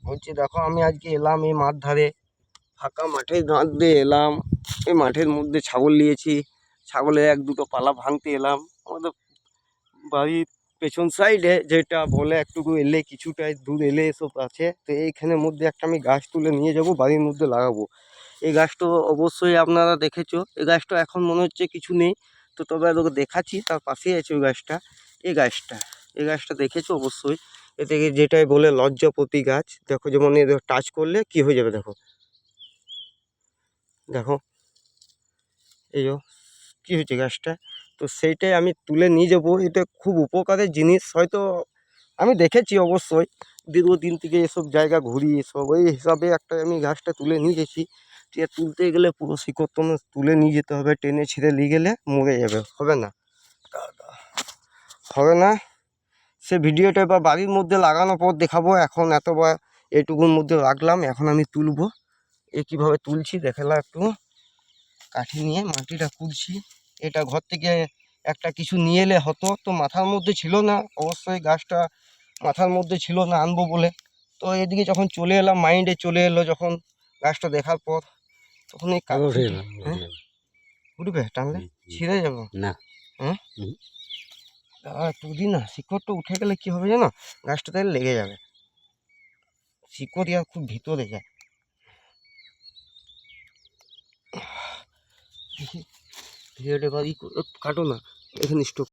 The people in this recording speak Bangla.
বলছি দেখো, আমি আজকে এলাম এই মাঠ ধারে, ফাঁকা মাঠে গাঁট দিয়ে এলাম। এই মাঠের মধ্যে ছাগল নিয়েছি, ছাগলের এক দুটো পালা ভাঙতে এলাম। আমাদের বাড়ির পেছন সাইডে যেটা বলে একটুকু এলে, কিছুটাই দূর এলে এসব আছে। তো এইখানের মধ্যে একটা আমি গাছ তুলে নিয়ে যাব, বাড়ির মধ্যে লাগাবো। এই গাছটা অবশ্যই আপনারা দেখেছো। এই গাছটা এখন মনে হচ্ছে কিছু নেই, তো তবে তোকে দেখাচ্ছি, তার পাশেই আছে ওই গাছটা। এই গাছটা দেখেছো অবশ্যই। এ থেকে যেটাই বলে লজ্জাপতি গাছ। দেখো যেমন এ টাচ করলে কি হয়ে যাবে, দেখো দেখো এই যে কী হয়েছে গাছটা। তো সেইটাই আমি তুলে নিয়ে যাবো। এটা খুব উপকারের জিনিস, হয়তো আমি দেখেছি অবশ্যই, দীর্ঘদিন থেকে এসব জায়গা ঘুরি, এসব ওই হিসাবে একটা আমি গাছটা তুলে নিয়ে গেছি। ঠিক আছে, তুলতে গেলে পুরো শিকড় তুলে নিয়ে যেতে হবে, টেনে ছিঁড়ে নিয়ে গেলে মরে যাবে, হবে না, হবে না। সে ভিডিওটা বা বাড়ির মধ্যে লাগানোর পর দেখাবো। এখন এতবার এইটুকুর মধ্যে রাখলাম, এখন আমি তুলবো। এ কীভাবে তুলছি দেখালাম একটু। কাঠি নিয়ে মাটিটা খুঁড়ছি। এটা ঘর থেকে একটা কিছু নিয়ে এলে হতো, তো মাথার মধ্যে ছিল না, অবশ্যই গাছটা মাথার মধ্যে ছিল না আনবো বলে। তো এদিকে যখন চলে এলাম, মাইন্ডে চলে এলো যখন গাছটা দেখার পর, তখন এই উঠবে, টানলে ছিঁড়ে যাবো না। হ্যাঁ, একটু দিন না, শিকড়টা উঠে গেলে কি হবে জানো, গাছটা তাহলে লেগে যাবে। শিকড় আর খুব ভিতরে যায়। ভিডিওটা কাটো না, এখানে স্টপ।